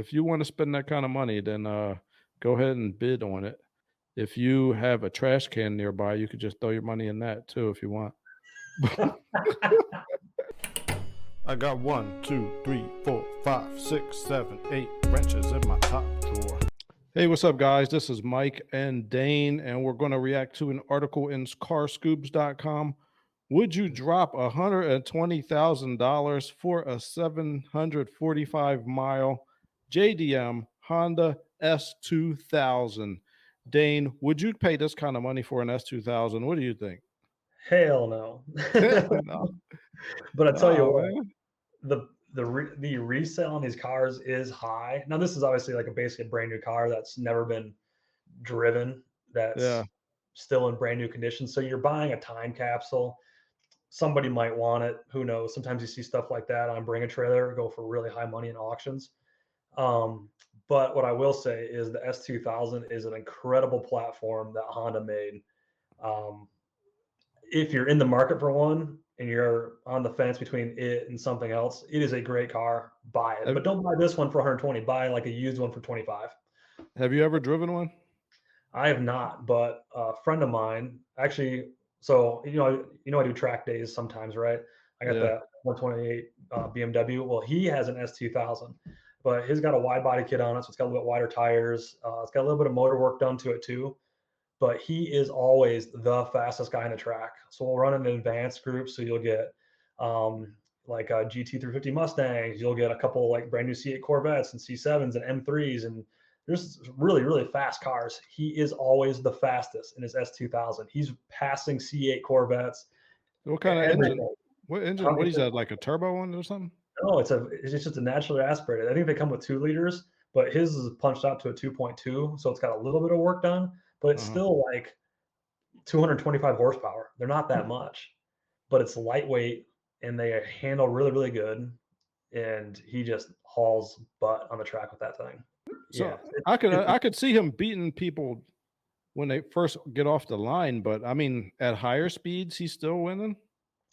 If you want to spend that kind of money, then go ahead and bid on it. If you have a trash can nearby, you could just throw your money in that too if you want. I got 1, 2, 3, 4, 5, 6, 7, 8 wrenches in my top drawer. Hey, what's up, guys? This is Mike and Dane, and we're going to react to an article in carscoops.com. Would you drop $120,000 for a 745-mile JDM Honda S2000? Dane, would you pay this kind of money for an S2000? What do you think? Hell no. No. But I tell you what, Man. the resale on these cars is high. Now this is obviously like basically a brand new car that's never been driven, that's Yeah. still in brand new condition. So you're buying a time capsule. Somebody might want it. Who knows? Sometimes you see stuff like that on Bring a Trailer go for really high money in auctions. But what I will say is the S2000 is an incredible platform that Honda made. If you're in the market for one and you're on the fence between it and something else, it is a great car. Buy it, but don't buy this one for 120. Buy like a used one for 25. Have you ever driven one? I have not, but a friend of mine actually. So I do track days sometimes, right? I got that 128 BMW. Well, he has an S2000, but he's got a wide body kit on it, so it's got a little bit wider tires. It's got a little bit of motor work done to it too. But he is always the fastest guy in the track. So we'll run an advanced group. So you'll get like a GT350 Mustangs. You'll get a couple like brand new C8 Corvettes and C7s and M3s. And there's really, really fast cars. He is always the fastest in his S2000. He's passing C8 Corvettes. What kind of engine? What engine? What is that, like a turbo one or something? No, it's just a naturally aspirated. I think they come with 2 liters, but his is punched out to a 2.2. So it's got a little bit of work done. But it's still like 225 horsepower. They're not that much, but it's lightweight and they handle really, really good. And he just hauls butt on the track with that thing. So yeah, I could see him beating people when they first get off the line, but I mean, at higher speeds, he's still winning.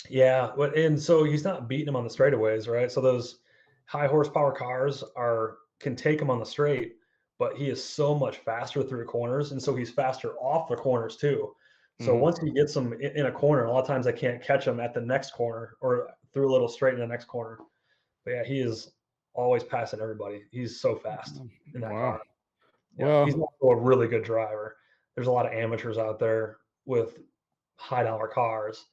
Yeah, and so he's not beating them on the straightaways, right? So those high horsepower cars can take him on the straight, but he is so much faster through corners, and so he's faster off the corners too. So once he gets them in a corner, a lot of times I can't catch him at the next corner or through a little straight in the next corner. But yeah, he is always passing everybody. He's so fast in that car. Yeah, well, he's also a really good driver. There's a lot of amateurs out there with high dollar cars.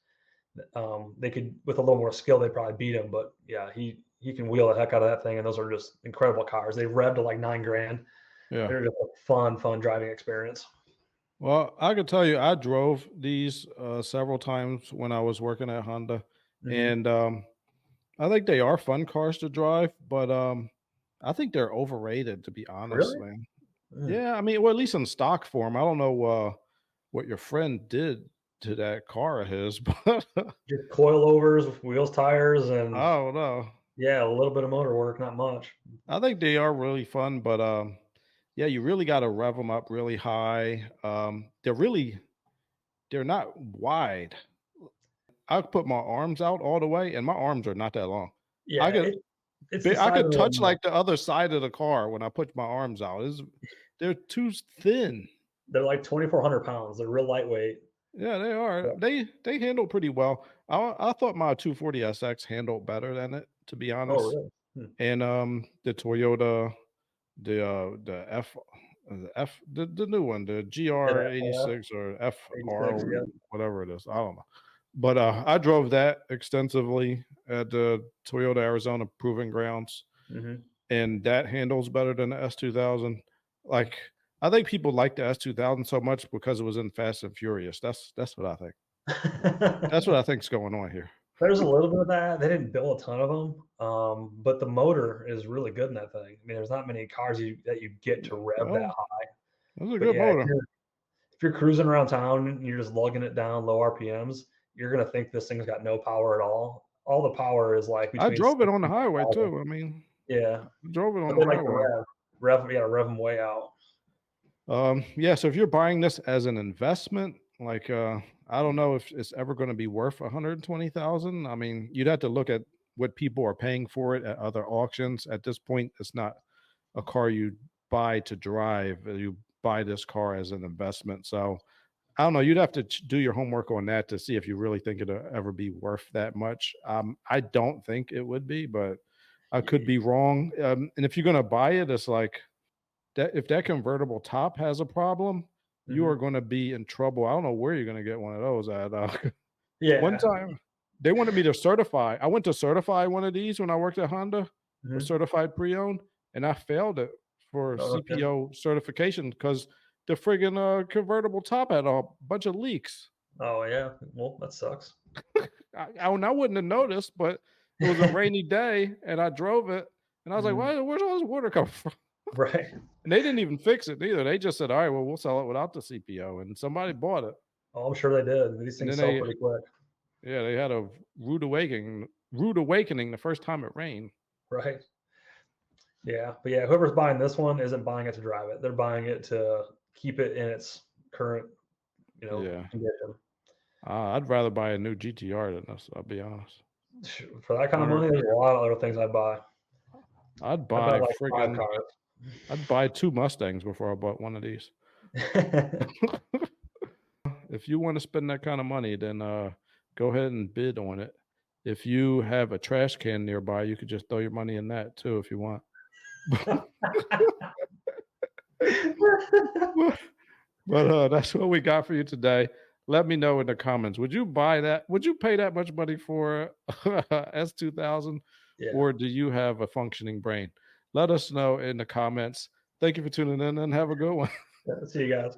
They could, with a little more skill, they'd probably beat him. But yeah, he can wheel the heck out of that thing, and those are just incredible cars. They rev to like $9 grand. Yeah, they're just a fun driving experience. Well, I could tell you, I drove these several times when I was working at Honda, and I think they are fun cars to drive, but I think they're overrated, to be honest, Really? man. Yeah, I mean, well, at least in stock form. I don't know what your friend did to that car of his, but just coilovers, wheels, tires, and I don't know. Yeah, a little bit of motor work, not much. I think they are really fun, but yeah, you really got to rev them up really high. They're not wide. I put my arms out all the way, and my arms are not that long. Yeah, I could touch like the other side of the car when I put my arms out. They're too thin. They're like 2,400 pounds. They're real lightweight. Yeah, they are. Yeah. They handle pretty well. I thought my 240SX handled better than it, to be honest. Oh, really? And the Toyota, the new one, the GR86 or FR, whatever it is. I don't know. But I drove that extensively at the Toyota Arizona Proving Grounds, and that handles better than the S2000. Like, I think people like the S2000 so much because it was in Fast and Furious. That's what I think. That's what I think's going on here. There's a little bit of that. They didn't build a ton of them, but the motor is really good in that thing. I mean, there's not many cars that you get to rev that high. That's a good motor. If you're cruising around town and you're just lugging it down low RPMs, you're gonna think this thing's got no power at all. All the power is like. I drove it on the highway too. I mean, yeah, I drove it on the highway. Rev them way out. Yeah. So if you're buying this as an investment, like I don't know if it's ever going to be worth 120,000. I mean, you'd have to look at what people are paying for it at other auctions. At this point, it's not a car you buy to drive. You buy this car as an investment. So I don't know. You'd have to do your homework on that to see if you really think it'll ever be worth that much. I don't think it would be, but I could Yeah. be wrong. And if you're gonna buy it, it's like that. If that convertible top has a problem, you are Mhm. going to be in trouble. I don't know where you're going to get one of those at. One Yeah. time, they wanted me to certify. I went to certify one of these when I worked at Honda, a Mhm. certified pre-owned, and I failed it for Oh, okay. CPO certification because the friggin' convertible top had a bunch of leaks. Oh, yeah. Well, that sucks. I wouldn't have noticed, but it was a rainy day, and I drove it, and I was like, Mhm. "Why? Where's all this water come from?" Right. And they didn't even fix it either. They just said, "All right, well, we'll sell it without the CPO," and somebody bought it. Oh, I'm sure they did. These And things then sell they, pretty quick. yeah, they had a rude awakening the first time it rained. Right. Yeah. But yeah, whoever's buying this one isn't buying it to drive it. They're buying it to keep it in its current, Yeah, condition. I'd rather buy a new GTR than this. I'll be honest. For that kind of Or money, there's a lot of other things I'd buy. I'd I'd buy buy like 5 friggin' cars. I'd buy 2 Mustangs before I bought one of these. If you wanna spend that kind of money, then, go ahead and bid on it. If you have a trash can nearby, you could just throw your money in that too if you want. But, that's what we got for you today. Let me know in the comments. Would you buy that? Would you pay that much money for a S2000, Yeah. or do you have a functioning brain? Let us know in the comments. Thank you for tuning in and have a good one. Yeah, see you guys.